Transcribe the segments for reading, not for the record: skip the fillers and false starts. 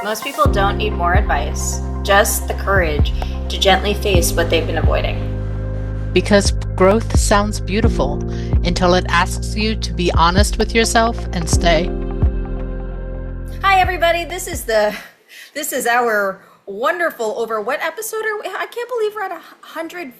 Most people don't need more advice, just the courage to gently face what they've been avoiding. Because growth sounds beautiful until it asks you to be honest with yourself and stay. Hi everybody, this is our wonderful over what episode are we? I can't believe we're at 140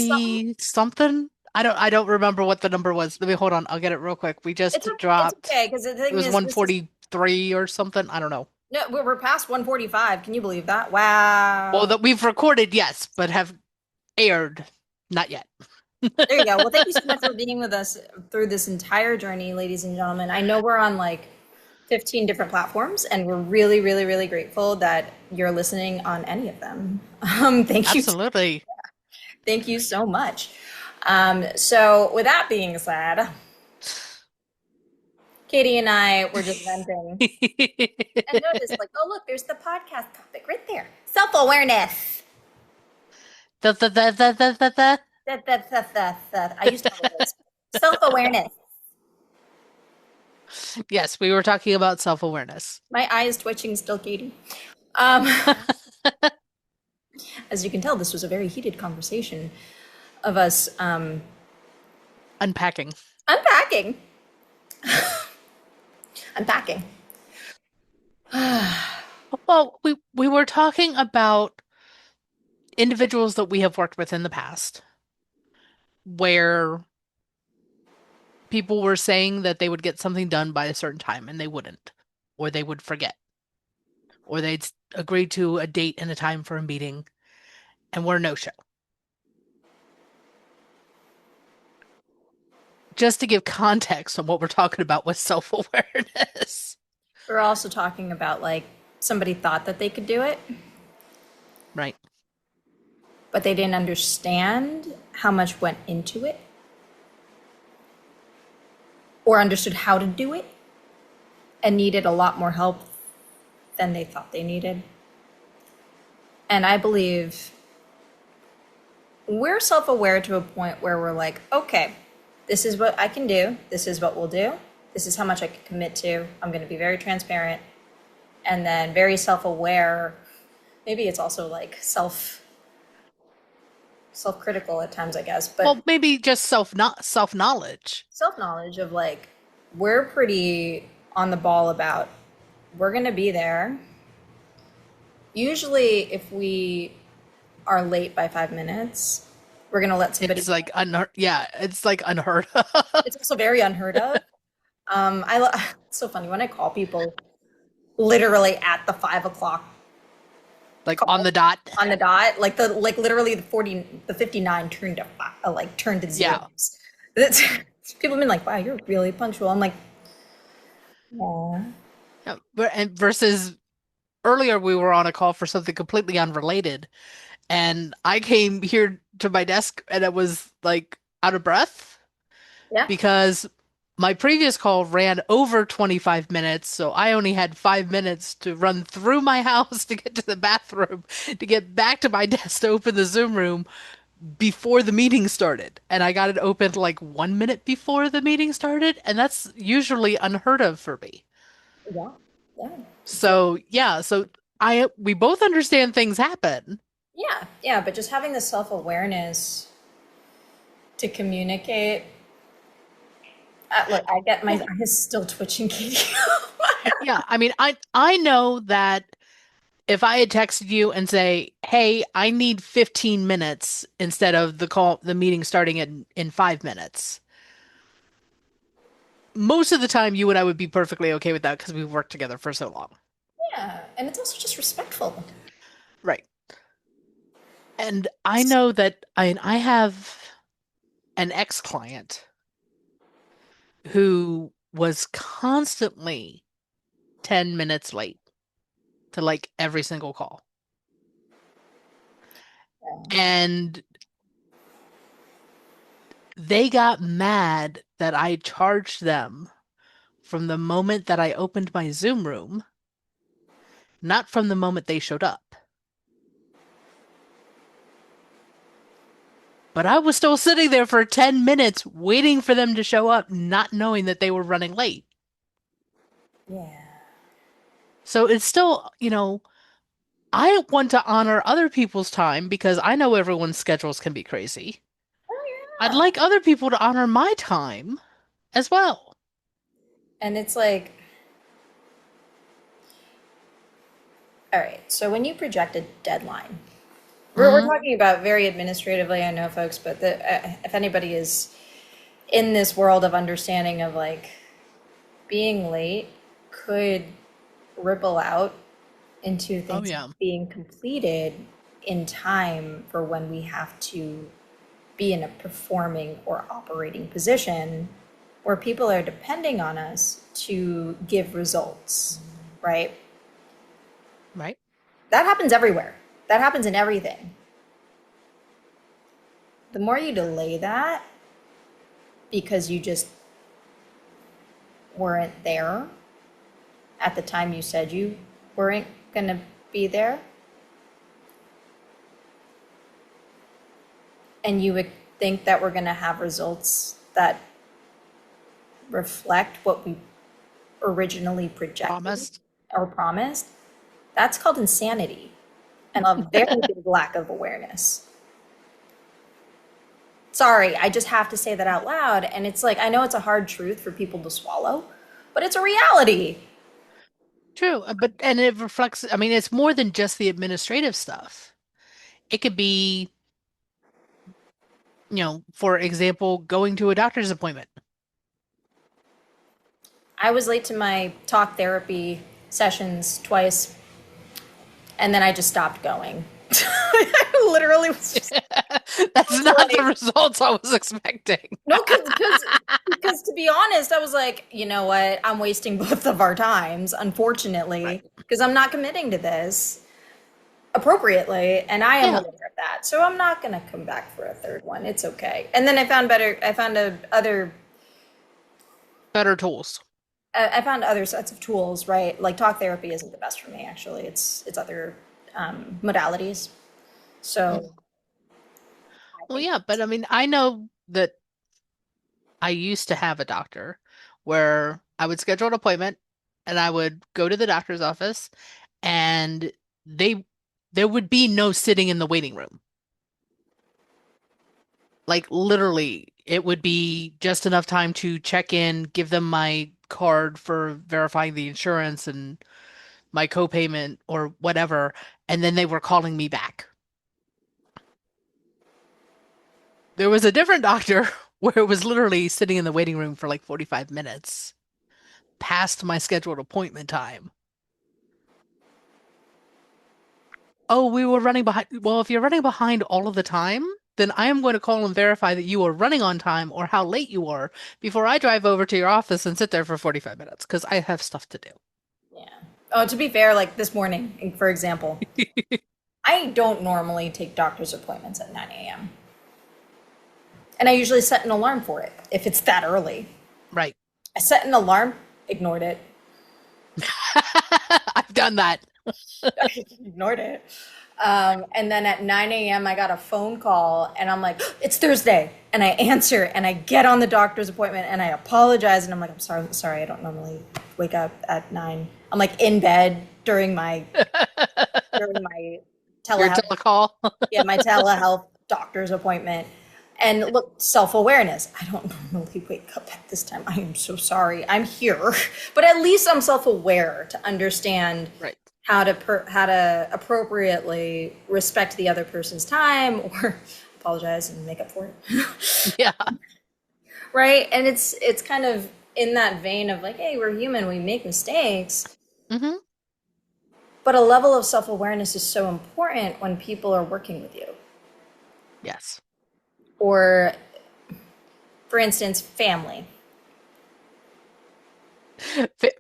something. 40 something? I don't remember what the number was. Let me hold on. I'll get it real quick. We just It's dropped. okay because the It thing was is this is 143 or something. I don't know. no, we're past 145. Can you believe that? Wow. Well, that we've recorded, yes, but have aired not yet. There you go. Well, thank you so much for being with us through this entire journey, ladies and gentlemen. I know we're on like 15 different platforms, and we're really, really, really grateful that you're listening on any of them. Thank you. Absolutely. Thank you so much. So, with that being said, Katie and I were just venting and noticed, like, oh, look, there's the podcast topic right there, self awareness. Da, da, da, da, da, da, da. I used to have a list. Self awareness. Yes, we were talking about self-awareness. My eye is twitching still, Katie. Um, as you can tell, this was a very heated conversation of us Unpacking. unpacking. Unpacking. Well, we were talking about individuals that we have worked with in the past where people were saying that they would get something done by a certain time and they wouldn't, or they would forget, or they'd agree to a date and a time for a meeting and were no show. Just to give context on what we're talking about with self-awareness. We're also talking about like somebody thought that they could do it, Right. but they didn't understand how much went into it or understood how to do it and needed a lot more help than they thought they needed. And I believe we're self aware to a point where we're like, okay, this is what I can do. This is what we'll do. This is how much I can commit to. I'm going to be very transparent and then very self aware. Maybe it's also like self critical at times, I guess, but Well, maybe just self-knowledge. self knowledge of like, we're pretty on the ball about we're going to be there. Usually, if we are late by 5 minutes, we're going to let somebody. It's like it's like unheard of. It's also very unheard of. It's so funny when I call people literally at the 5 o'clock Like on call the dot. on the dot, like literally the 59 turned to turned to Yeah. zeros. That's, people have been like, "Wow, you're really punctual." I'm like, "Yeah, Yeah, and versus earlier we were on a call for something completely unrelated, and I came here to my desk and it was like out of breath yeah, because my previous call ran over 25 minutes, so I only had 5 minutes to run through my house to get to the bathroom, to get back to my desk to open the Zoom room before the meeting started. And I got it opened like 1 minute before the meeting started, and that's usually unheard of for me. yeah, yeah." So So yeah, so I we both understand things happen. yeah, yeah, but just having the self awareness to communicate. Look, I get my Well, eyes still twitching, Katie. yeah, I mean, I know that if I had texted you and say, "Hey, I need 15 minutes instead of the meeting starting in 5 minutes," most of the time you and I would be perfectly okay with that because we've worked together for so long. Yeah, and it's also just respectful. Right. And I know that I have an ex-client who was constantly 10 minutes late to like every single call. And they got mad that I charged them from the moment that I opened my Zoom room, not from the moment they showed up. But I was still sitting there for 10 minutes waiting for them to show up, not knowing that they were running late. Yeah. So it's still, I want to honor other people's time because I know everyone's schedules can be crazy. I'd Yeah. like other people to honor my time as well. And it's like, all right, so when you project a deadline, we're Hmm. talking about very administratively, I know, folks, but if anybody is in this world of understanding of like being late could ripple out into Oh things yeah. being completed in time for when we have to be in a performing or operating position where people are depending on us to give results, right? Right. That happens everywhere. That happens in everything. The more you delay that because you just weren't there at the time you said you weren't going to be there, and you would think that we're going to have results that reflect what we originally projected Promised. or promised, that's called insanity and a very big lack of awareness. Sorry, I just have to say that out loud. And it's like, I know it's a hard truth for people to swallow, but it's a reality. True. But and it reflects, I mean, it's more than just the administrative stuff. It could be, for example, going to a doctor's appointment. I was late to my talk therapy sessions twice, and then I just stopped going. I literally was just That's not the like, results I was expecting. no, because to be honest, I was like, you know what? I'm wasting both of our times, Right. unfortunately, because I'm not committing to this appropriately, and I am Yeah. aware of that. So I'm not going to come back for a third one. It's okay. And then I found Better tools. I found other sets of tools, right? Like talk therapy isn't the best for me, actually. It's other modalities. Mm. So I Well, think yeah, but I mean, I know that I used to have a doctor where I would schedule an appointment and I would go to the doctor's office and they there would be no sitting in the waiting room. Like literally, it would be just enough time to check in, give them my card for verifying the insurance and my copayment or whatever, and then they were calling me back. There was a different doctor where it was literally sitting in the waiting room for like 45 minutes past my scheduled appointment time. Oh, we were running behind. Well, if you're running behind all of the time, then I am going to call and verify that you are running on time or how late you are before I drive over to your office and sit there for 45 minutes because I have stuff to do. yeah. Oh, to be fair, like this morning, for example, I don't normally take doctor's appointments at 9 a.m. And I usually set an alarm for it if it's that early. Right. I set an alarm, ignored it, I've done that. ignored it. And then at 9 a.m., I got a phone call and I'm like, it's Thursday. And I answer and I get on the doctor's appointment and I apologize. And I'm like, I'm sorry, I don't normally wake up at 9. I'm like in bed during my Your telehealth, telecall. yeah, my telehealth doctor's appointment. And look, self-awareness. I don't normally wake up at this time. I am so sorry. I'm here. But at least I'm self-aware to understand Right. how to appropriately respect the other person's time or apologize and make up for it. Yeah. Right? And it's kind of in that vein of like, hey, we're human, we make mistakes. Hmm. But a level of self-awareness is so important when people are working with you. Yes. Or for instance, family.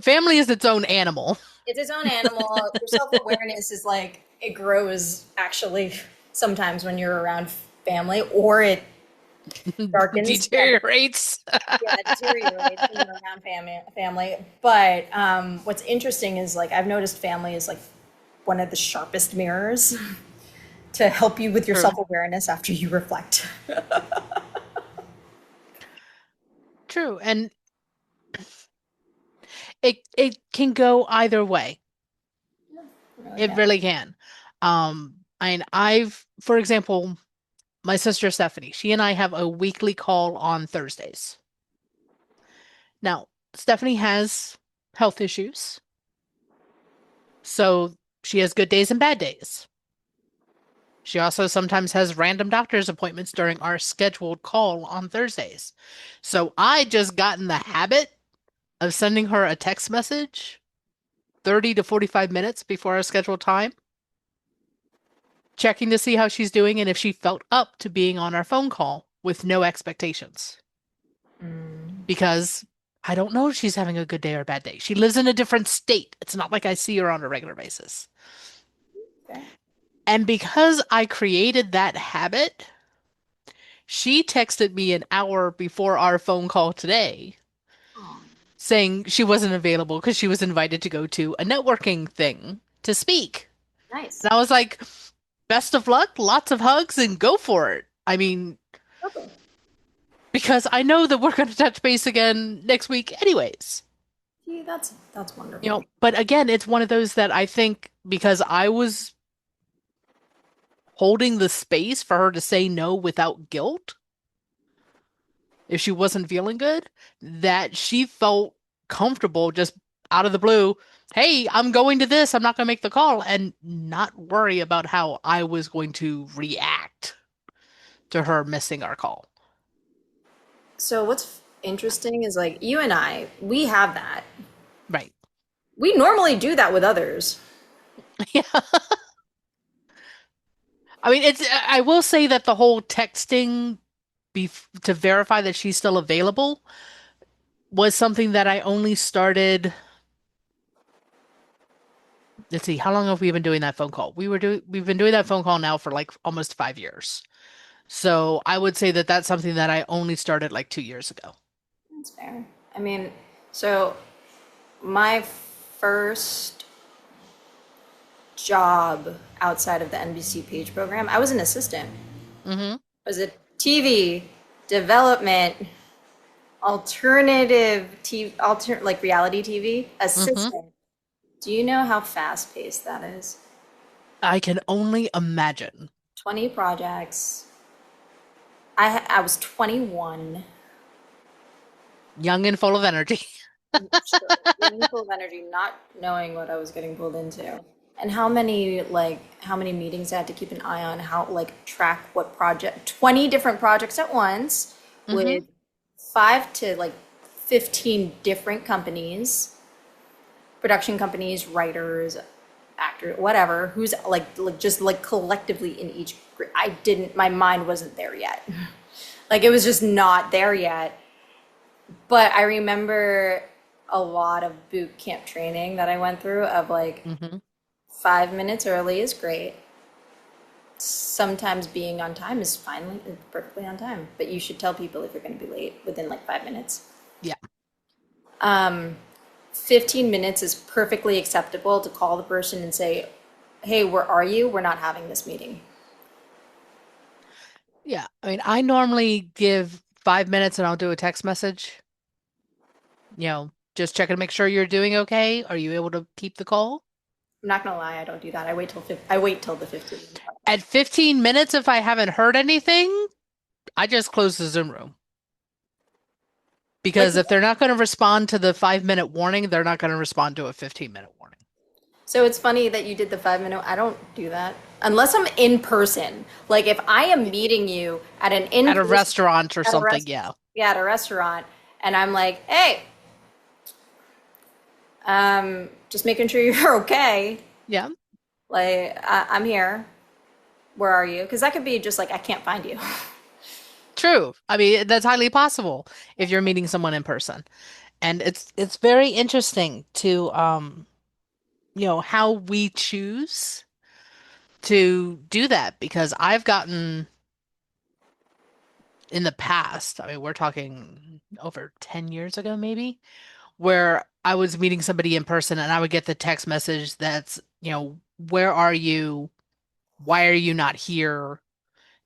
Family is its own animal. It's its own animal. Your self-awareness is like it grows actually sometimes when you're around family, or it darkens when Deteriorates. yeah, it deteriorates when you're around family. But what's interesting is like I've noticed family is like one of the sharpest mirrors to help you with your True. self-awareness after you reflect. True. And it can go either way. really It can. really can. And for example, my sister Stephanie, she and I have a weekly call on Thursdays. Now, Stephanie has health issues, so she has good days and bad days. She also sometimes has random doctor's appointments during our scheduled call on Thursdays. So I just got in the habit of sending her a text message 30 to 45 minutes before our scheduled time, checking to see how she's doing and if she felt up to being on our phone call with no expectations. Mm, Because I don't know if she's having a good day or a bad day. She lives in a different state. It's not like I see her on a regular basis. fair. And because I created that habit, she texted me an hour before our phone call today Oh, saying she wasn't available because she was invited to go to a networking thing to speak. nice. And I was like, best of luck, lots of hugs, and go for it. I mean, Okay. because I know that we're going to touch base again next week, anyways. Gee, that's wonderful. But again, it's one of those that I think because I was holding the space for her to say no without guilt if she wasn't feeling good, that she felt comfortable just out of the blue. Hey, I'm going to this. I'm not going to make the call and not worry about how I was going to react to her missing our call. So what's interesting is like you and I, we have that. Right. We normally do that with others. Yeah. I mean, I will say that the whole texting to verify that she's still available was something that I only started. Let's see, how long have we been doing that phone call? We've been doing that phone call now for like almost 5 years. So I would say that that's something that I only started like 2 years ago. That's fair. I mean, so my first job outside of the NBC Page program, I was an assistant. Hmm. I was a TV development alternative TV, like reality TV Hmm. assistant. Do you know how fast paced that is? I can only imagine. 20 projects. I was 21. Young and full of energy. Sure. Being full of energy, not knowing what I was getting pulled into. And how many meetings I had to keep an eye on, how like track what project, 20 different projects at once Hmm. with 5 to 15 different companies, production companies, writers, actor, whatever, who's just like collectively in each I didn't my mind wasn't there yet. Like it was just not there yet. But I remember a lot of boot camp training that I went through of like Hmm. 5 minutes early is great. Sometimes being on time is finally perfectly on time, but you should tell people if you're going to be late within like 5 minutes. Yeah. 15 minutes is perfectly acceptable to call the person and say, hey, where are you? We're not having this meeting. Yeah. I mean, I normally give 5 minutes and I'll do a text message, just checking to make sure you're doing okay. Are you able to keep the call? I'm not gonna lie, I don't do that. I wait till the 15 minutes. At 15 minutes, if I haven't heard anything, I just close the Zoom room. Like, Because if they're not going to respond to the 5 minute warning, they're not going to respond to a 15-minute warning. so it's funny that you did the 5 minute. I don't do that unless I'm in person. Like if I am meeting you at an in At a person restaurant or at a something, yeah. yeah, at a restaurant, and I'm like, hey, just making sure you're okay. Yeah, Like I'm here. Where are you? Because that could be just like I can't find you. true. I mean, that's highly possible if you're meeting someone in person. And it's very interesting to how we choose to do that because I've gotten in the past, I mean, we're talking over 10 years ago maybe, where I was meeting somebody in person and I would get the text message that's, where are you? Why are you not here?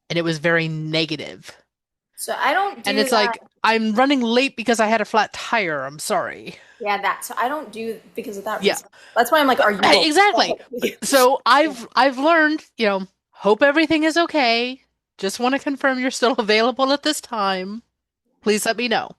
And it was very negative. So I don't And do it's like, that. I'm running late because I had a flat tire. I'm sorry. Yeah, that. So I don't do because of that Yeah, reason. That's why I'm like, but are you exactly. okay? So I've learned, hope everything is okay. Just want to confirm you're still available at this time. Please let me know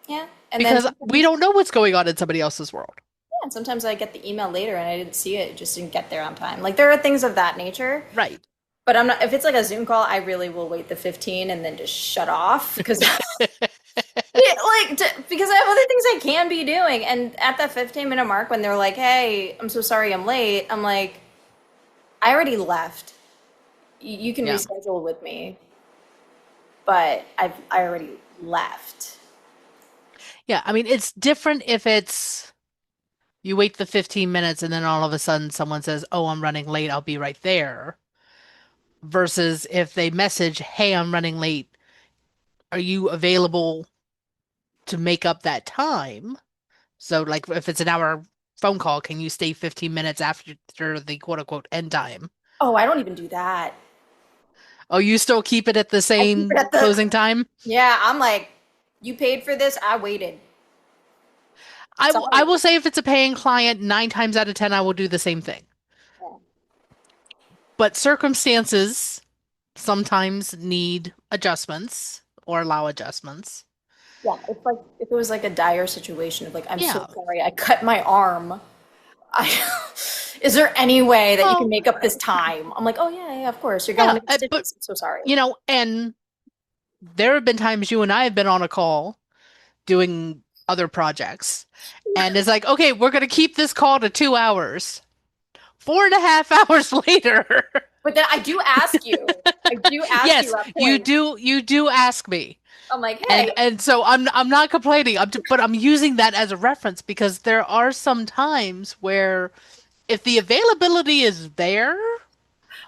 Yeah, and then because we sometimes, don't know what's going on in somebody else's world. yeah, and sometimes I get the email later and I didn't see it, just didn't get there on time. Like there are things of that nature. Right. But I'm not, if it's like a Zoom call, I really will wait the 15 and then just shut off because yeah, because I have other things I can be doing. And at that 15-minute mark when they're like, "Hey, I'm so sorry I'm late." I'm like, "I already left. You can Yeah. reschedule with me, but I already left." Yeah. I mean, it's different if it's you wait the 15 minutes and then all of a sudden someone says, "Oh, I'm running late. I'll be right there." Versus if they message, "Hey, I'm running late. Are you available to make up that time?" So, like, if it's an hour phone call, can you stay 15 minutes after the quote unquote end time? Oh, I don't even do that. Oh, you still keep it at the I keep it same at the, closing time? yeah, I'm like, "You paid for this. I waited." I Sorry. will say if it's a paying client, 9 times out of 10, I will do the same thing. Yeah. But circumstances sometimes need adjustments or allow adjustments. Yeah, it's like if it was like a dire situation of like, "I'm so Yeah. sorry, I cut my arm. I, is there any way that you can Well, make up this time?" I'm like, "Oh yeah, yeah, of course. You're going yeah, to get but stitches. I'm so sorry." and there have been times you and I have been on a call doing other projects, and it's like, okay, we're going to keep this call to 2 hours. 4.5 hours later. But then I do ask you. I do ask Yes, you at points. you do ask me. I'm like, And "Hey, and so I'm not complaining. But I'm using that as a reference because there are some times where if the availability is there,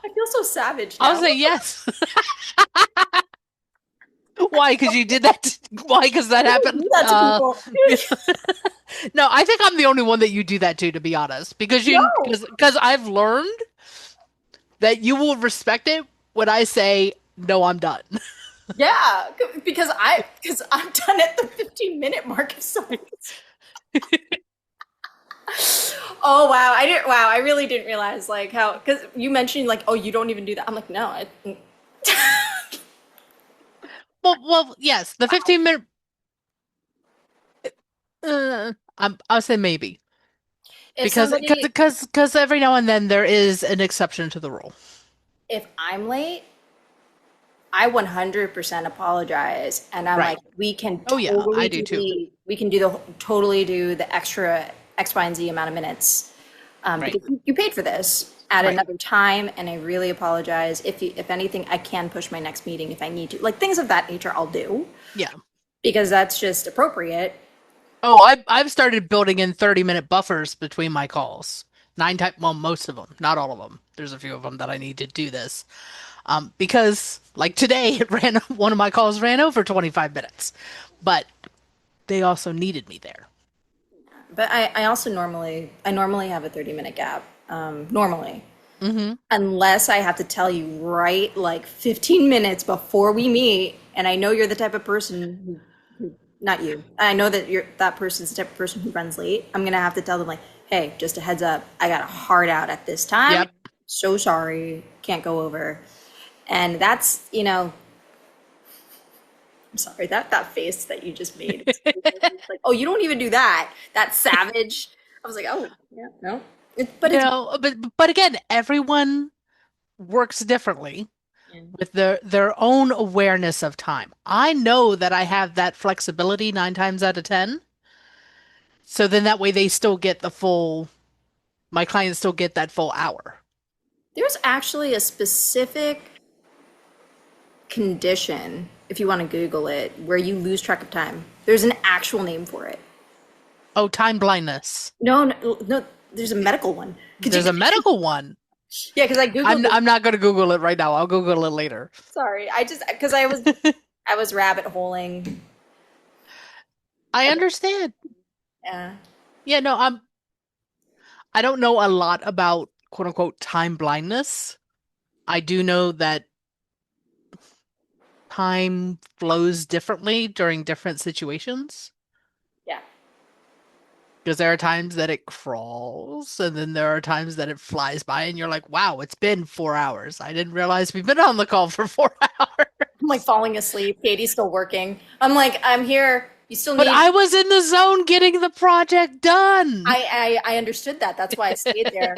I feel so savage I'll now." say yes. Why? Because you did that. Why? Because that You don't happened. do that to people. No, I think I'm the only one that you do that to be honest. Because No. I've learned that you will respect it when I say no, I'm done. Yeah, because I'm done at the 15-minute mark of someone's. Oh wow, I really didn't realize like how because you mentioned like, "Oh, you don't even do that." I'm like, "No, I." Well, yes, the 15-minute. I'll say maybe If because somebody every now and then there is an exception to the rule. if I'm late, I 100% apologize, and I'm like, Right. Oh yeah, I do too. we can do the totally do the extra X, Y, and Z amount of minutes Right. because you paid for this at Right. another time, and I really apologize. If anything, I can push my next meeting if I need to, like things of that nature. I'll do Yeah. because that's just appropriate. Oh, I've started building in 30-minute buffers between my calls. Well, most of them, not all of them. There's a few of them that I need to do this. Because like today, one of my calls ran over 25 minutes, but they also needed me there. But I also I normally have a 30-minute gap. Normally, Hmm. unless I have to tell you right like 15 minutes before we meet, and I know you're the type of person not you. I know that you're that person's the type of person who runs late. I'm gonna have to tell them like, "Hey, just a heads up, I got a hard out at this time. Yep. So sorry, can't go over." And that's, I'm sorry, that face that you just made. Like, "Oh, you don't even do that. That's savage." I was like, "Oh, yeah, no." But it's But again, everyone works differently yeah. with their own awareness of time. I know that I have that flexibility 9 times out of 10. So then that way my clients still get that full hour. There's actually a specific condition, if you want to Google it, where you lose track of time. There's an actual name for it. Oh, time blindness. No, no, no, there's a medical one. Could you? There's a medical one. Yeah, because I googled it. I'm not going to Google it right now. I'll Google it later. Sorry, I just because I was rabbit holing. I understand. Yeah, Yeah, no, I don't know a lot about quote unquote time blindness. I do know that time flows differently during different situations. Yeah. Because there are times that it crawls, and then there are times that it flies by, and you're like, wow, it's been 4 hours. I didn't realize we've been on the call for 4 hours. I'm like falling asleep. Katie's still working. I'm like, I'm here. You still But need. I was in the zone getting the project done. I understood that. That's why I stayed there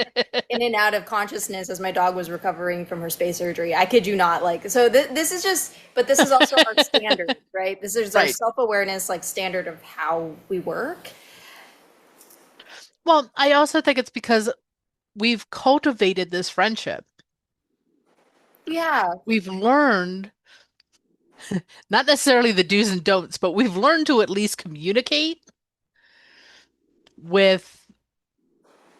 in and out of consciousness as my dog was recovering from her space surgery. I kid you not. Like, so this is just, but this is also our standard, right? This is our Right. self-awareness, like standard of how we work. Well, I also think it's because we've cultivated this friendship. Yeah, We've learned, not necessarily the do's and don'ts, but we've learned to at least communicate with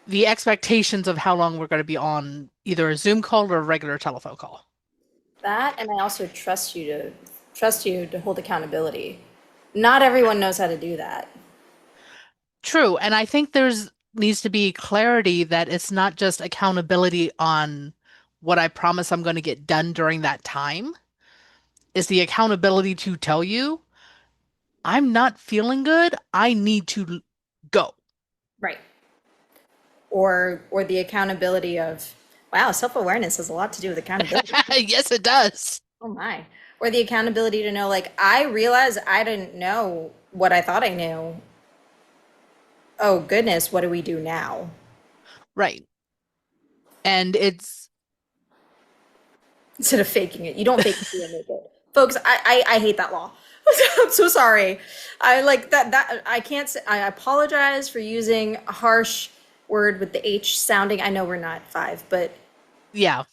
the expectations of how long we're going to be on either a Zoom call or a regular telephone call. that, and I also trust you to hold accountability. Not everyone knows how to do that. True, and I think there's needs to be clarity that it's not just accountability on what I promise I'm going to get done during that time. It's the accountability to tell you, I'm not feeling good. I need to go. Right. Or the accountability of, wow, self-awareness has a lot to do with accountability. Yes, it does. Oh my. Or the accountability to know, like, I realize I didn't know what I thought I knew. Oh goodness, what do we do now? Right. And it's Instead of faking it. You don't fake it till you make it. Folks, I hate that law. I'm so sorry. I like that I can't say, I apologize for using a harsh word with the H sounding. I know we're not five, but yeah.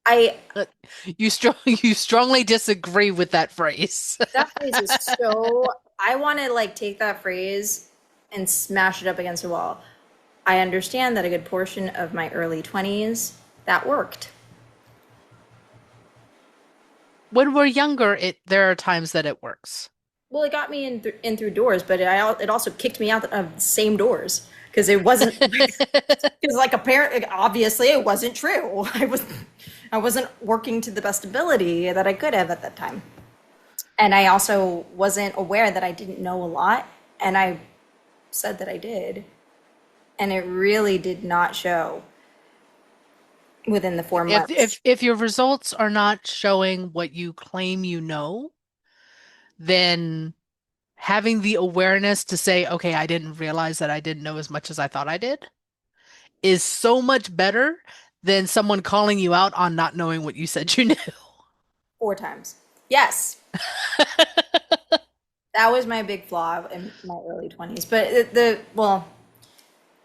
I Uh, you strongly disagree with that phrase. that phrase is so I want to like take that phrase and smash it up against a wall. I understand that a good portion of my early 20s that worked. When we're younger, it there are times that it works. Well, it got me in through doors, but it also kicked me out of the same doors because it wasn't because like apparently obviously it wasn't true. I wasn't working to the best ability that I could have at that time. And I also wasn't aware that I didn't know a lot, and I said that I did, and it really did not show within the four If months. your results are not showing what you claim you know, then having the awareness to say, okay, I didn't realize that I didn't know as much as I thought I did is so much better than someone calling you out on not knowing what you said you knew. Four times. Yes, that was my big flaw in my early 20s. But well,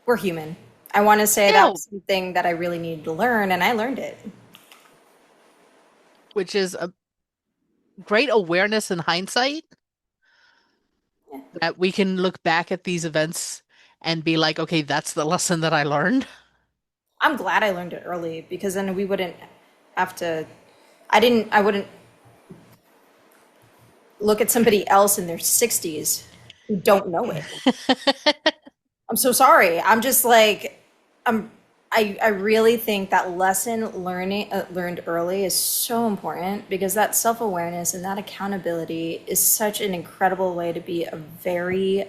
we're human. I want to say that Yeah, was something that I really needed to learn, and I learned it. which is a great awareness in hindsight Yeah. that we can look back at these events and be like, okay, that's the lesson that I learned. I'm glad I learned it early because then we wouldn't have to. I wouldn't look at somebody else in their 60s who don't know it. I'm so sorry. I'm just like, I'm. I really think that learned early is so important because that self-awareness and that accountability is such an incredible way to be a very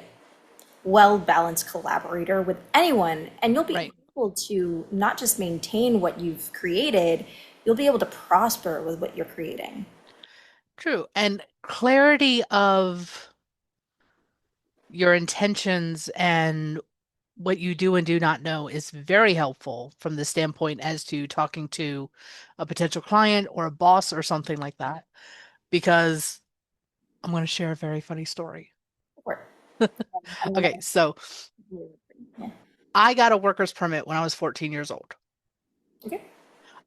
well-balanced collaborator with anyone, and you'll be Right. able to not just maintain what you've created, you'll be able to prosper with what you're creating. True. And clarity of your intentions and what you do and do not know is very helpful from the standpoint as to talking to a potential client or a boss or something like that. Because I'm going to share a very funny story. Or I'm gonna. Okay, so Yeah. I got a worker's permit when I was 14 years old. Okay.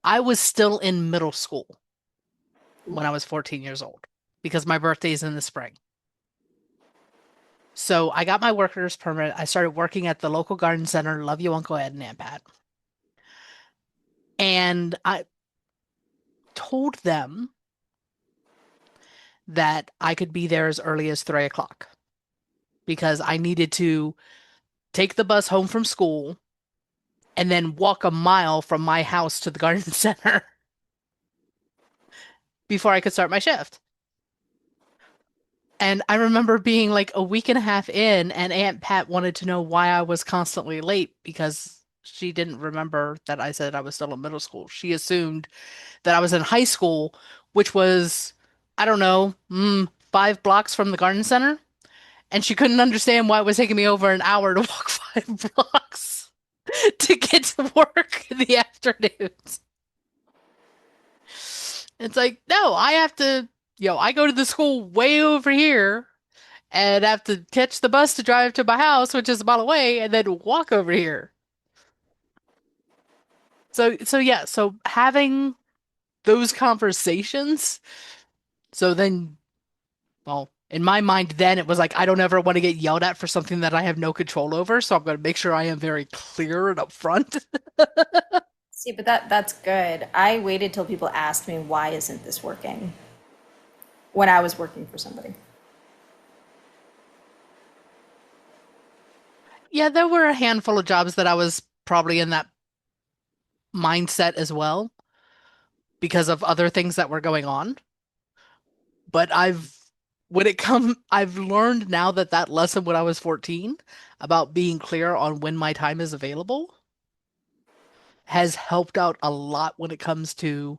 I was still in middle school when I was 14 years old because my birthday's in the spring. So I got my worker's permit. I started working at the local garden center. Love you, Uncle Ed and Aunt Pat. And I told them that I could be there as early as 3 o'clock because I needed to take the bus home from school and then walk a mile from my house to the garden center before I could start my shift. And I remember being like a week and a half in, and Aunt Pat wanted to know why I was constantly late because she didn't remember that I said I was still in middle school. She assumed that I was in high school, which was, I don't know, 5 blocks from the garden center. And she couldn't understand why it was taking me over an hour to walk 5 blocks to get to work in the afternoons. It's like, no, I have to, I go to the school way over here and have to catch the bus to drive to my house, which is a mile away, and then walk over here. So yeah, so having those conversations, so then, well, in my mind, then it was like, I don't ever want to get yelled at for something that I have no control over, so I'm going to make sure I am very clear and upfront. See, but that's good. I waited till people asked me, why isn't this working? When I was working for somebody. Yeah, there were a handful of jobs that I was probably in that mindset as well because of other things that were going on. But I've learned now that that lesson when I was 14 about being clear on when my time is available has helped out a lot when it comes to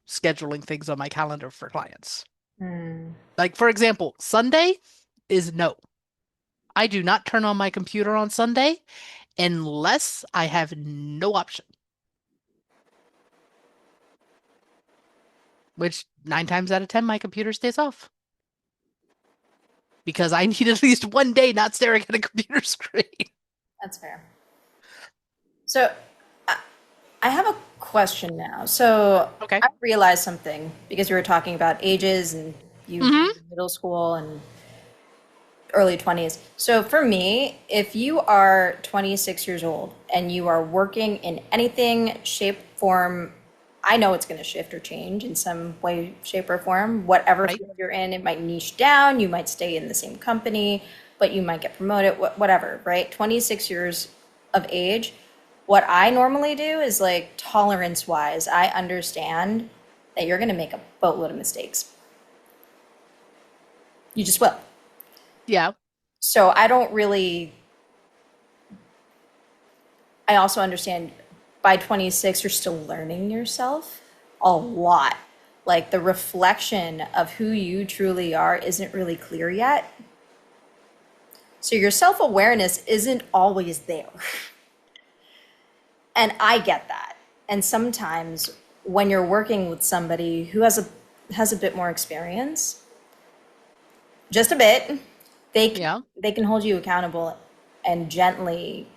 scheduling things on my calendar for clients. Hmm. Like, for example, Sunday is no. I do not turn on my computer on Sunday unless I have no option, which 9 times out of 10, my computer stays off because I need at least one day not staring at a computer screen. That's fair. So I I have a question now. So Okay. I realized something because you were talking about ages and you Hmm. middle school and early 20s. So for me, if you are 26 years old and you are working in anything, shape, form, I know it's going to shift or change in some way, shape, or form. Whatever Right. field you're in, it might niche down, you might stay in the same company, but you might get promoted, whatever, right? 26 years of age. What I normally do is like tolerance wise, I understand that you're going to make a boatload of mistakes. You just will. Yeah. So I don't really I also understand by 26, you're still learning yourself a lot. Like the reflection of who you truly are isn't really clear yet. So your self awareness isn't always there. And I get that. And sometimes when you're working with somebody who has a bit more experience, just a bit, Yeah. they can hold you accountable and gently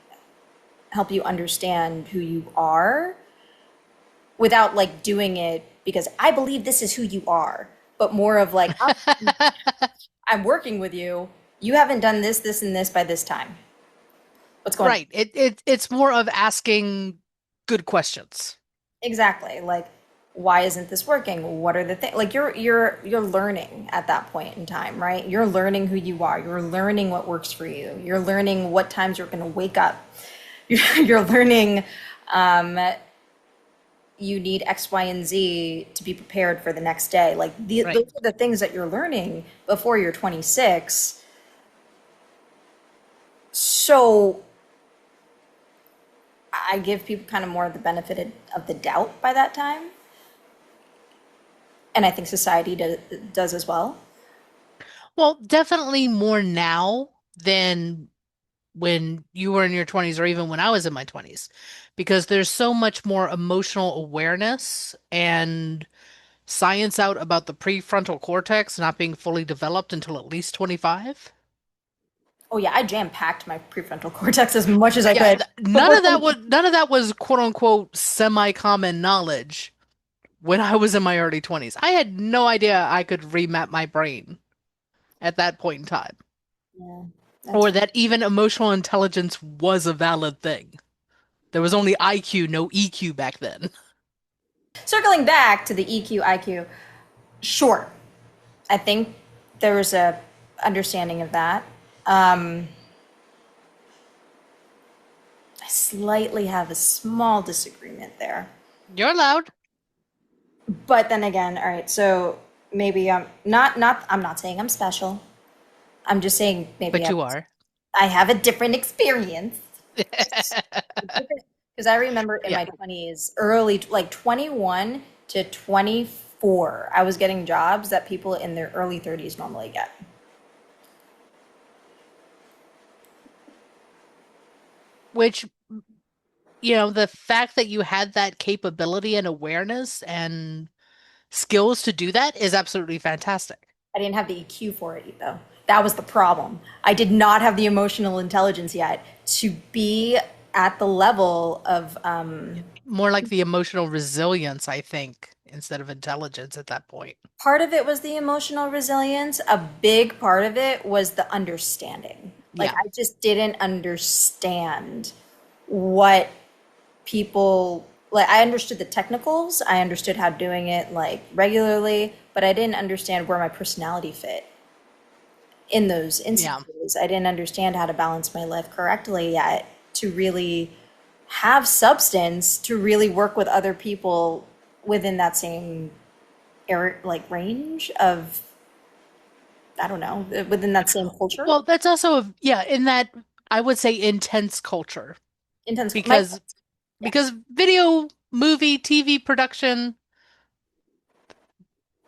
help you understand who you are without like doing it because I believe this is who you are, but more of like, I'm working with you. You haven't done this, this, and this by this time. What's going on? Right. It's more of asking good questions. Exactly. Like, why isn't this working? What are the things? Like you're learning at that point in time, right? You're learning who you are. You're learning what works for you. You're learning what times you're going to wake up. You're learning um, you need X, Y, and Z to be prepared for the next day. Like Right. those are the things that you're learning before you're 26. So I give people kind of more of the benefit of the doubt by that time. And I think society does as well. Well, definitely more now than when you were in your 20s or even when I was in my 20s, because there's so much more emotional awareness and science out about the prefrontal cortex not being fully developed until at least 25. Oh yeah, I jam packed my prefrontal cortex as much as I Yeah, could before 20. none of that was quote unquote semi-common knowledge when I was in my early 20s. I had no idea I could remap my brain at that point in time, Yeah, that's or that even emotional intelligence was a valid thing. There was only IQ, no EQ back then. circling back to the EQ IQ. Sure, I think there was a understanding of that. I slightly have a small disagreement there. You're allowed. But then again, all right, so maybe I'm not I'm not saying I'm special. I'm just saying maybe but you are. I have a different experience. Because I remember in Yeah. my 20s, early, like 21 to 24, I was getting jobs that people in their early 30s normally get. Which, the fact that you had that capability and awareness and skills to do that is absolutely fantastic. I didn't have the EQ for it, though. That was the problem. I did not have the emotional intelligence yet to be at the level of More like the emotional resilience, I think, instead of intelligence at that point. part of it was the emotional resilience. A big part of it was the understanding. Like, Yeah. I just didn't understand what people like. I understood the technicals, I understood how doing it like regularly, but I didn't understand where my personality fit in those Yeah. instances. I didn't understand how to balance my life correctly yet to really have substance to really work with other people within that same like range of, I don't know, within that same culture. Well, that's also, yeah, in that I would say intense culture Intense. My because Yeah, video, movie, TV production,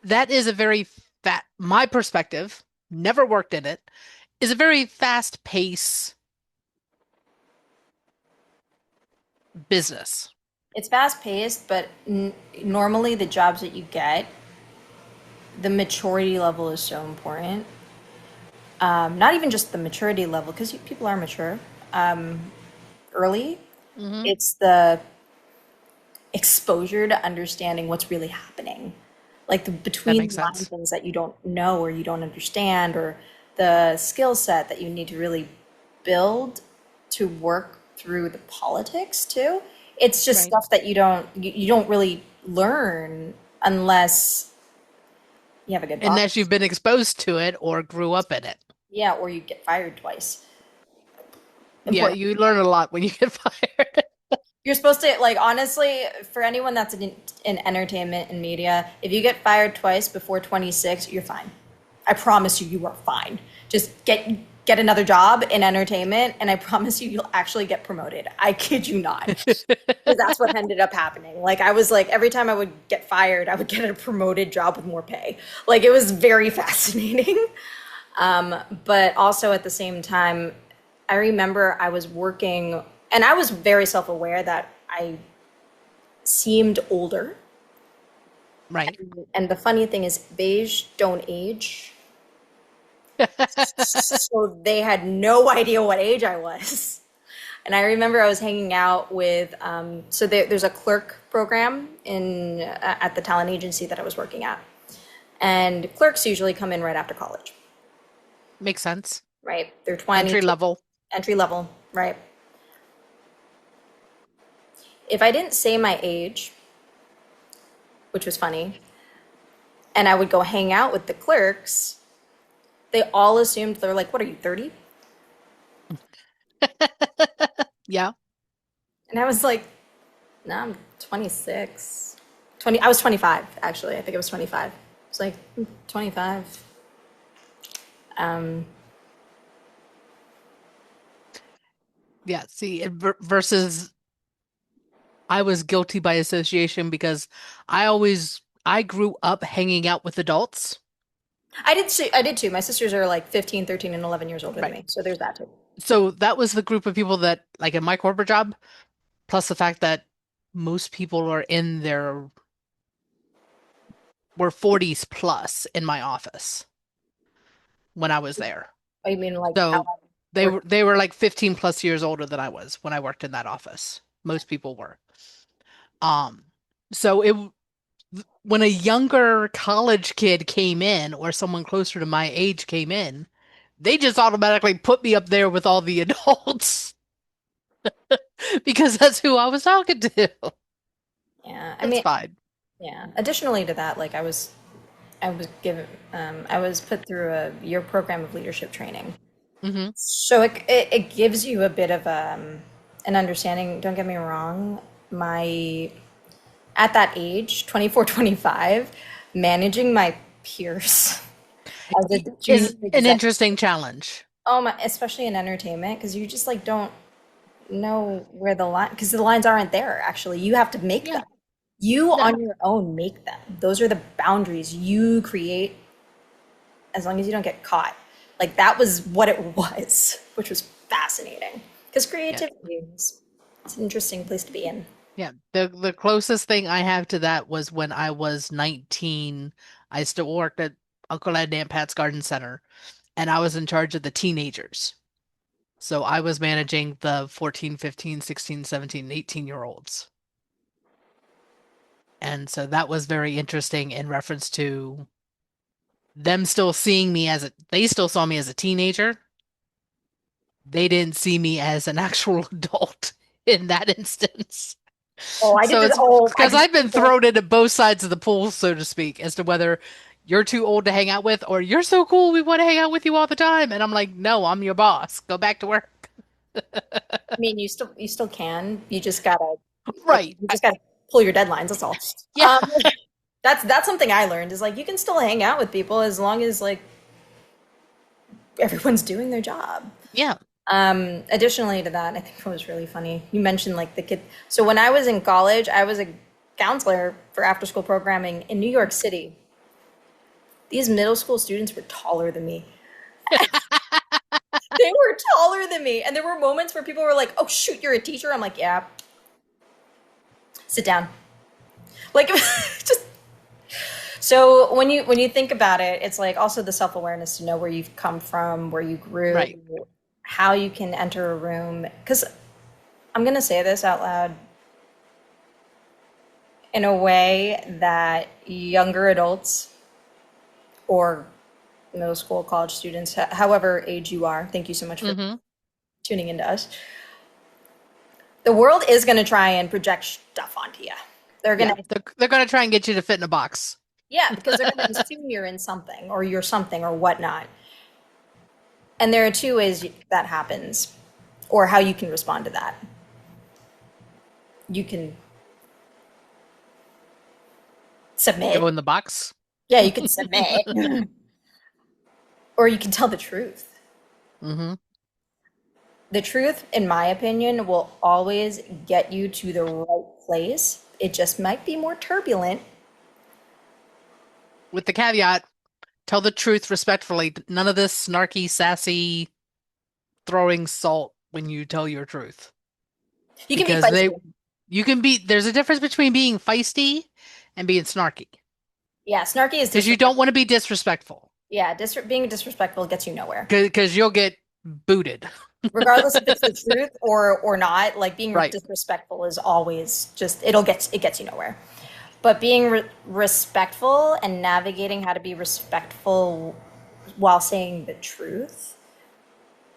that is a very fat, my perspective, never worked in it, is a very fast pace business. it's fast paced, but normally the jobs that you get, the maturity level is so important. Not even just the maturity level, because people are mature early. Hmm. It's the exposure to understanding what's really happening, like the That between makes the line sense. things that you don't know or you don't understand, or the skill set that you need to really build to work through the politics too. It's just Right. stuff that you don't really learn unless you have a good Unless boss. you've been exposed to it or grew up in it. Yeah, or you get fired twice. Yeah, Important. you learn a lot when you get fired. You're supposed to, like, honestly, for anyone that's in entertainment and media, if you get fired twice before 26, you're fine. I promise you, you are fine. Just get another job in entertainment, and I promise you, you'll actually get promoted. I kid you not, because that's what ended up happening. Like, I was like, every time I would get fired, I would get a promoted job with more pay. Like, it was very fascinating. But also at the same time, I remember I was working, and I was very self aware that I seemed older. Right. And the funny thing is, beige don't age. So they had no idea what age I was. And I remember I was hanging out with, there's a clerk program at the talent agency that I was working at. And clerks usually come in right after college, Makes sense. right? They're 20 Entry to level. entry level, right? If I didn't say my age, which was funny, and I would go hang out with the clerks, they all assumed, they're like, "What are you, 30?" Yeah. And I was like, "No, I'm 26." 20, I was 25, actually. I think it was 25. It's like, 25. Um, Yeah. See, versus I was guilty by association because I grew up hanging out with adults. I did too. My sisters are like 15, 13, and 11 years older than Right. me. So there's that too. So that was the group of people that, like in my corporate job, plus the fact that most people are in their were 40s plus in my office when I was there. I mean, like how So I they work. were they were like 15 plus years older than I was when I worked in that office. Most people were. Um, so it when a younger college kid came in or someone closer to my age came in, they just automatically put me up there with all the adults because that's who I was talking to. Yeah. I It's mean, fine. yeah. Additionally to that, like I was given, I was put through a year program of leadership training. Hmm. So it gives you a bit of an understanding. Don't get me wrong. My At that age, 24, 25, managing my peers as a junior Is an exec. interesting challenge. Oh my, especially in entertainment, because you just like don't know where the line, because the lines aren't there, actually. You have to make Yeah. them. You Yeah. on your own make them. Those are the boundaries you create as long as you don't get caught. Like that was what it was, which was fascinating. Because Yeah. creativity is it's an interesting place to be in. Yeah. The closest thing I have to that was when I was 19. I still worked at Uncle Ed and Aunt Pat's Garden Center, and I was in charge of the teenagers. So I was managing the 14, 15, 16, 17, 18-year olds. And so that was very interesting in reference to them still seeing me they still saw me as a teenager. They didn't see me as an actual adult in that instance. Oh, I did So this. it's Oh, I because did I've been this. thrown into both sides of the pool, so to speak, as to whether you're too old to hang out with or you're so cool we want to hang out with you all the time. And I'm like, no, I'm your boss. Go back to work. I mean, you still can. You just gotta like Right. you just gotta pull your deadlines. That's all. Yeah. That's something I learned is like you can still hang out with people as long as like everyone's doing their job. Yeah. Additionally to that, I think it was really funny. You mentioned like the kid. So when I was in college, I was a counselor for after school programming in New York City. These middle school students were taller than me. They were taller than me. And there were moments where people were like, "Oh shoot, you're a teacher." I'm like, "Yeah, sit down." Like just so when you think about it, it's like also the self-awareness to know where you've come from, where you grew, Right. how you can enter a room. Because I'm gonna say this out loud in a way that younger adults or middle school, college students, however age you are, thank you so much for Hmm. tuning into us. The world is going to try and project stuff onto you. They're going Yeah. to, They're going to try and get you to fit in a box. yeah, because they're going to assume you're in something or you're something or whatnot. And there are two ways that happens or how you can respond to that. You can Go submit. in the box. Yeah, you can submit. Or you can tell the truth. Hmm. The truth, in my opinion, will always get you to the right place. It just might be more turbulent. With the caveat, tell the truth respectfully. None of this snarky, sassy, throwing salt when you tell your truth. You can be Because feisty. there's a difference between being feisty and being snarky. Yeah, snarky is Because you don't disrespectful. want to be disrespectful. Yeah, being disrespectful gets you nowhere. Because you'll get booted. Regardless if it's the truth or not, like being Right. disrespectful is always just it gets you nowhere. But being respectful and navigating how to be respectful while saying the truth,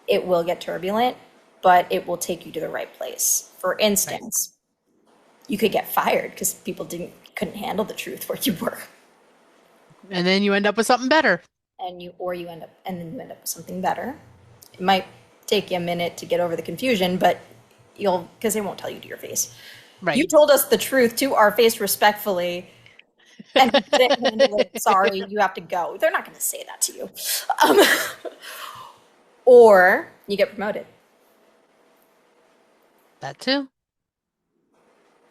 it will get turbulent, but it will take you to the right place. For Right. instance, you could get fired because people didn't couldn't handle the truth where you were, And then you end up with something better. and then you end up with something better. It might take you a minute to get over the confusion, but you'll because they won't tell you to your face. You Right. told us the truth to our face respectfully, and we couldn't handle it. Sorry, you have to go. They're not going to say that to you. Um, or you get promoted. That too.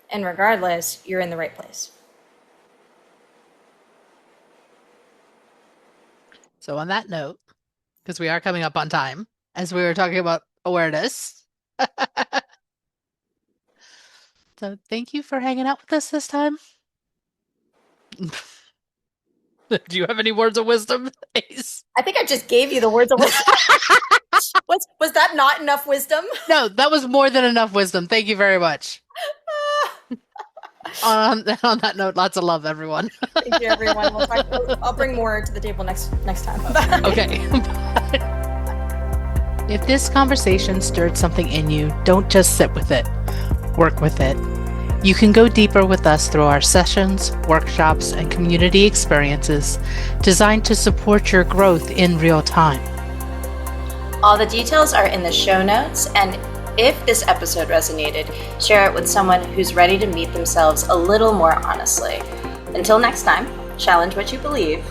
And regardless, you're in the right place. So on that note, because we are coming up on time, as we were talking about awareness. So thank you for hanging out with us this time. Do you have any words of wisdom, Ace? I think I just gave you the words of wisdom. Was that not enough wisdom? No, that was more than enough wisdom. Thank you very much. On that note, lots of love, everyone. Thank you, everyone. I'll bring more to the table next time. Bye. Okay. If this conversation stirred something in you, don't just sit with it. Work with it. You can go deeper with us through our sessions, workshops, and community experiences designed to support your growth in real time. All the details are in the show notes, and if this episode resonated, share it with someone who's ready to meet themselves a little more honestly. Until next time, challenge what you believe.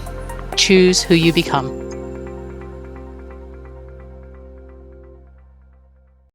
Choose who you become.